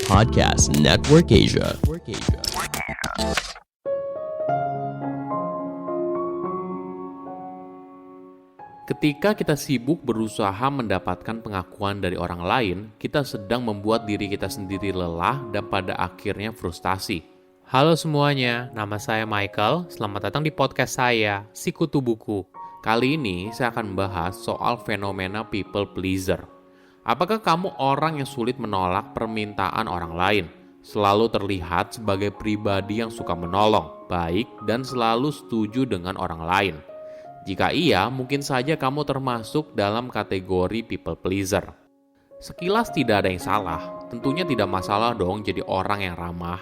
Podcast Network Asia. Ketika kita sibuk berusaha mendapatkan pengakuan dari orang lain, kita sedang membuat diri kita sendiri lelah dan pada akhirnya frustasi. Halo semuanya, nama saya Michael. Selamat datang di podcast saya, Sikutu Buku. Kali ini saya akan membahas soal fenomena people pleaser. Apakah kamu orang yang sulit menolak permintaan orang lain? Selalu terlihat sebagai pribadi yang suka menolong, baik, dan selalu setuju dengan orang lain. Jika iya, mungkin saja kamu termasuk dalam kategori people pleaser. Sekilas tidak ada yang salah, tentunya tidak masalah dong jadi orang yang ramah.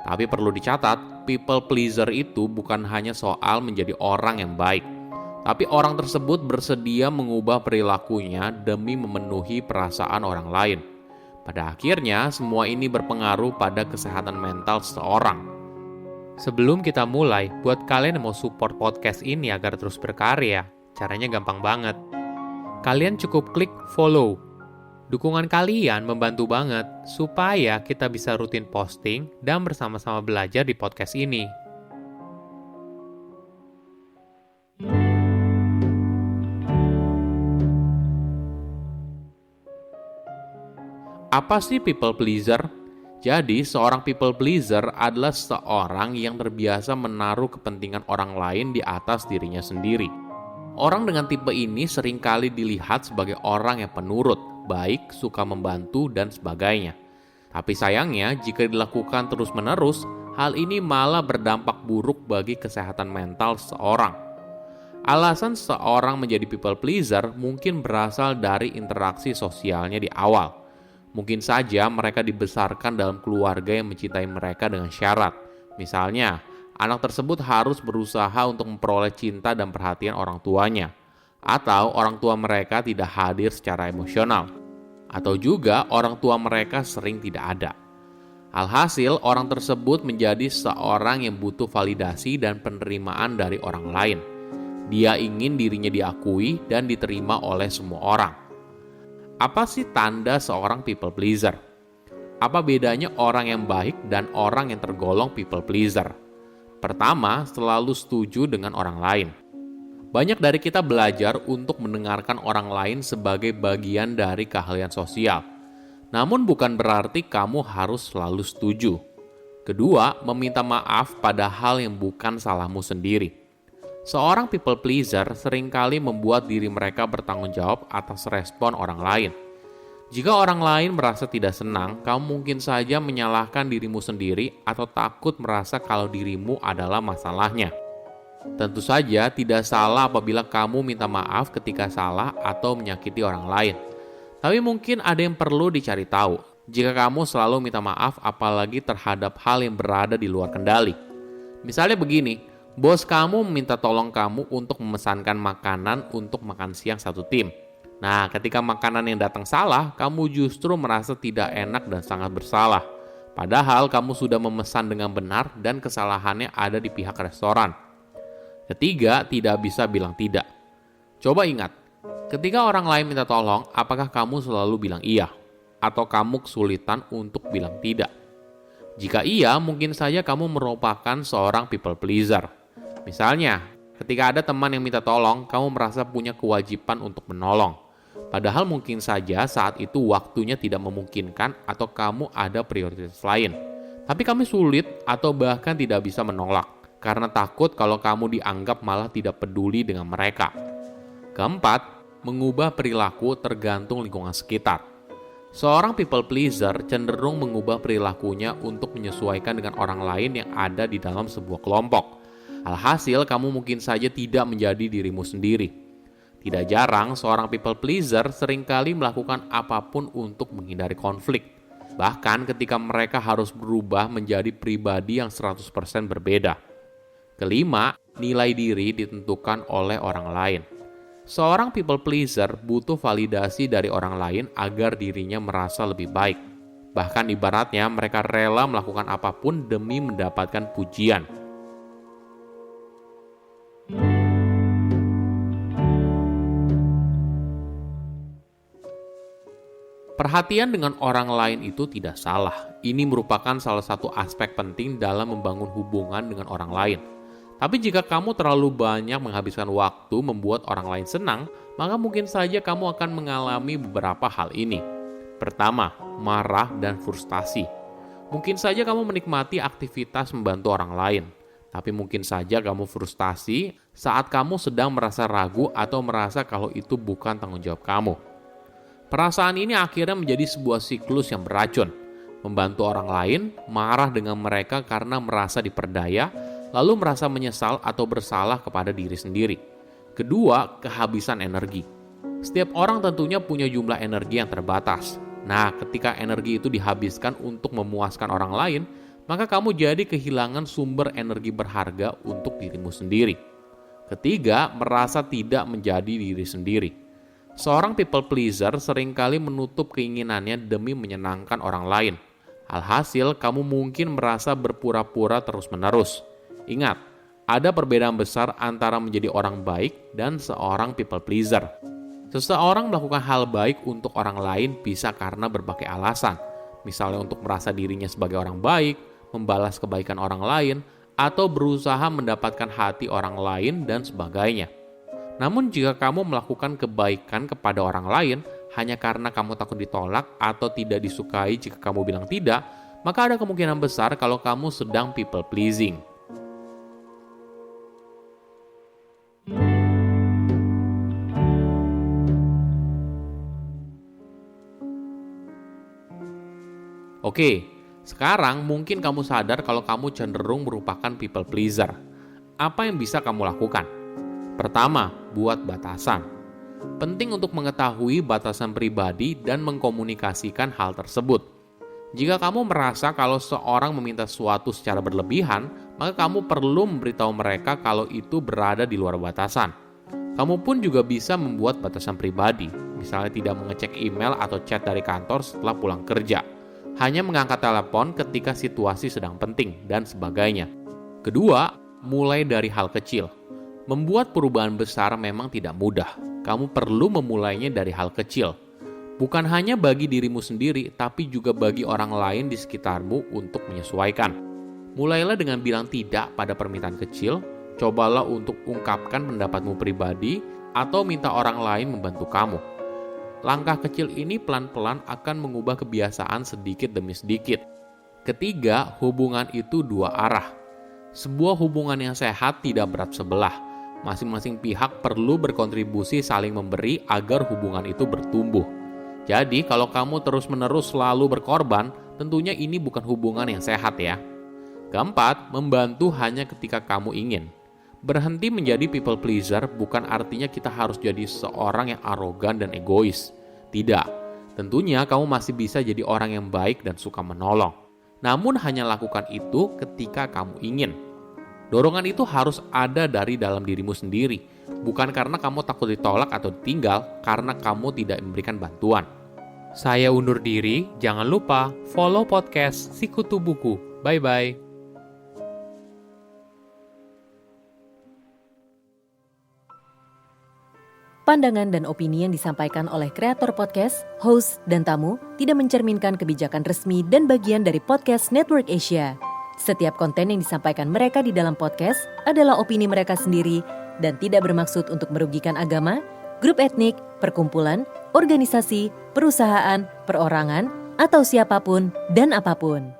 Tapi perlu dicatat, people pleaser itu bukan hanya soal menjadi orang yang baik. Tapi orang tersebut bersedia mengubah perilakunya demi memenuhi perasaan orang lain. Pada akhirnya, semua ini berpengaruh pada kesehatan mental seseorang. Sebelum kita mulai, buat kalian yang mau support podcast ini agar terus berkarya, caranya gampang banget. Kalian cukup klik follow. Dukungan kalian membantu banget supaya kita bisa rutin posting dan bersama-sama belajar di podcast ini. Apa sih people pleaser? Jadi, seorang people pleaser adalah seorang yang terbiasa menaruh kepentingan orang lain di atas dirinya sendiri. Orang dengan tipe ini seringkali dilihat sebagai orang yang penurut, baik, suka membantu, dan sebagainya. Tapi sayangnya, jika dilakukan terus-menerus, hal ini malah berdampak buruk bagi kesehatan mental seseorang. Alasan seseorang menjadi people pleaser mungkin berasal dari interaksi sosialnya di awal. Mungkin saja mereka dibesarkan dalam keluarga yang mencintai mereka dengan syarat. Misalnya, anak tersebut harus berusaha untuk memperoleh cinta dan perhatian orang tuanya. Atau orang tua mereka tidak hadir secara emosional. Atau juga orang tua mereka sering tidak ada. Alhasil, orang tersebut menjadi seorang yang butuh validasi dan penerimaan dari orang lain. Dia ingin dirinya diakui dan diterima oleh semua orang. Apa sih tanda seorang people pleaser? Apa bedanya orang yang baik dan orang yang tergolong people pleaser? Pertama, selalu setuju dengan orang lain. Banyak dari kita belajar untuk mendengarkan orang lain sebagai bagian dari keahlian sosial. Namun bukan berarti kamu harus selalu setuju. Kedua, meminta maaf pada hal yang bukan salahmu sendiri. Seorang people pleaser seringkali membuat diri mereka bertanggung jawab atas respon orang lain. Jika orang lain merasa tidak senang, kamu mungkin saja menyalahkan dirimu sendiri atau takut merasa kalau dirimu adalah masalahnya. Tentu saja tidak salah apabila kamu minta maaf ketika salah atau menyakiti orang lain. Tapi mungkin ada yang perlu dicari tahu. Jika kamu selalu minta maaf apalagi terhadap hal yang berada di luar kendali. Misalnya begini, bos kamu meminta tolong kamu untuk memesankan makanan untuk makan siang satu tim. Nah, ketika makanan yang datang salah, kamu justru merasa tidak enak dan sangat bersalah. Padahal kamu sudah memesan dengan benar dan kesalahannya ada di pihak restoran. Ketiga, tidak bisa bilang tidak. Coba ingat, ketika orang lain minta tolong, apakah kamu selalu bilang iya? Atau kamu kesulitan untuk bilang tidak? Jika iya, mungkin saja kamu merupakan seorang people pleaser. Misalnya, ketika ada teman yang minta tolong, kamu merasa punya kewajiban untuk menolong. Padahal mungkin saja saat itu waktunya tidak memungkinkan atau kamu ada prioritas lain. Tapi kamu sulit atau bahkan tidak bisa menolak, karena takut kalau kamu dianggap malah tidak peduli dengan mereka. Keempat, mengubah perilaku tergantung lingkungan sekitar. Seorang people pleaser cenderung mengubah perilakunya untuk menyesuaikan dengan orang lain yang ada di dalam sebuah kelompok. Alhasil, kamu mungkin saja tidak menjadi dirimu sendiri. Tidak jarang, seorang people pleaser seringkali melakukan apapun untuk menghindari konflik. Bahkan ketika mereka harus berubah menjadi pribadi yang 100% berbeda. Kelima, nilai diri ditentukan oleh orang lain. Seorang people pleaser butuh validasi dari orang lain agar dirinya merasa lebih baik. Bahkan ibaratnya mereka rela melakukan apapun demi mendapatkan pujian. Perhatian dengan orang lain itu tidak salah. Ini merupakan salah satu aspek penting dalam membangun hubungan dengan orang lain. Tapi jika kamu terlalu banyak menghabiskan waktu membuat orang lain senang, maka mungkin saja kamu akan mengalami beberapa hal ini. Pertama, marah dan frustasi. Mungkin saja kamu menikmati aktivitas membantu orang lain, tapi mungkin saja kamu frustasi saat kamu sedang merasa ragu atau merasa kalau itu bukan tanggung jawab kamu. Perasaan ini akhirnya menjadi sebuah siklus yang beracun. Membantu orang lain, marah dengan mereka karena merasa diperdaya, lalu merasa menyesal atau bersalah kepada diri sendiri. Kedua, kehabisan energi. Setiap orang tentunya punya jumlah energi yang terbatas. Nah, ketika energi itu dihabiskan untuk memuaskan orang lain, maka kamu jadi kehilangan sumber energi berharga untuk dirimu sendiri. Ketiga, merasa tidak menjadi diri sendiri. Seorang people pleaser seringkali menutup keinginannya demi menyenangkan orang lain. Alhasil, kamu mungkin merasa berpura-pura terus-menerus. Ingat, ada perbedaan besar antara menjadi orang baik dan seorang people pleaser. Seseorang melakukan hal baik untuk orang lain bisa karena berbagai alasan. Misalnya untuk merasa dirinya sebagai orang baik, membalas kebaikan orang lain, atau berusaha mendapatkan hati orang lain dan sebagainya. Namun jika kamu melakukan kebaikan kepada orang lain hanya karena kamu takut ditolak atau tidak disukai jika kamu bilang tidak, maka ada kemungkinan besar kalau kamu sedang people pleasing. Oke, sekarang mungkin kamu sadar kalau kamu cenderung merupakan people pleaser. Apa yang bisa kamu lakukan? Pertama, buat batasan. Penting untuk mengetahui batasan pribadi dan mengkomunikasikan hal tersebut. Jika kamu merasa kalau seorang meminta sesuatu secara berlebihan, maka kamu perlu memberitahu mereka kalau itu berada di luar batasan. Kamu pun juga bisa membuat batasan pribadi, misalnya tidak mengecek email atau chat dari kantor setelah pulang kerja. Hanya mengangkat telepon ketika situasi sedang penting, dan sebagainya. Kedua, mulai dari hal kecil. Membuat perubahan besar memang tidak mudah. Kamu perlu memulainya dari hal kecil. Bukan hanya bagi dirimu sendiri, tapi juga bagi orang lain di sekitarmu untuk menyesuaikan. Mulailah dengan bilang tidak pada permintaan kecil, cobalah untuk ungkapkan pendapatmu pribadi, atau minta orang lain membantu kamu. Langkah kecil ini pelan-pelan akan mengubah kebiasaan sedikit demi sedikit. Ketiga, hubungan itu dua arah. Sebuah hubungan yang sehat tidak berat sebelah. Masing-masing pihak perlu berkontribusi saling memberi agar hubungan itu bertumbuh. Jadi, kalau kamu terus-menerus selalu berkorban, tentunya ini bukan hubungan yang sehat ya. Keempat, membantu hanya ketika kamu ingin. Berhenti menjadi people pleaser bukan artinya kita harus jadi seorang yang arogan dan egois. Tidak, tentunya kamu masih bisa jadi orang yang baik dan suka menolong. Namun hanya lakukan itu ketika kamu ingin. Dorongan itu harus ada dari dalam dirimu sendiri, bukan karena kamu takut ditolak atau ditinggal karena kamu tidak memberikan bantuan. Saya undur diri, jangan lupa follow podcast Sikutu Buku. Bye-bye. Pandangan dan opini yang disampaikan oleh kreator podcast, host, dan tamu tidak mencerminkan kebijakan resmi dan bagian dari Podcast Network Asia. Setiap konten yang disampaikan mereka di dalam podcast adalah opini mereka sendiri dan tidak bermaksud untuk merugikan agama, grup etnik, perkumpulan, organisasi, perusahaan, perorangan, atau siapapun dan apapun.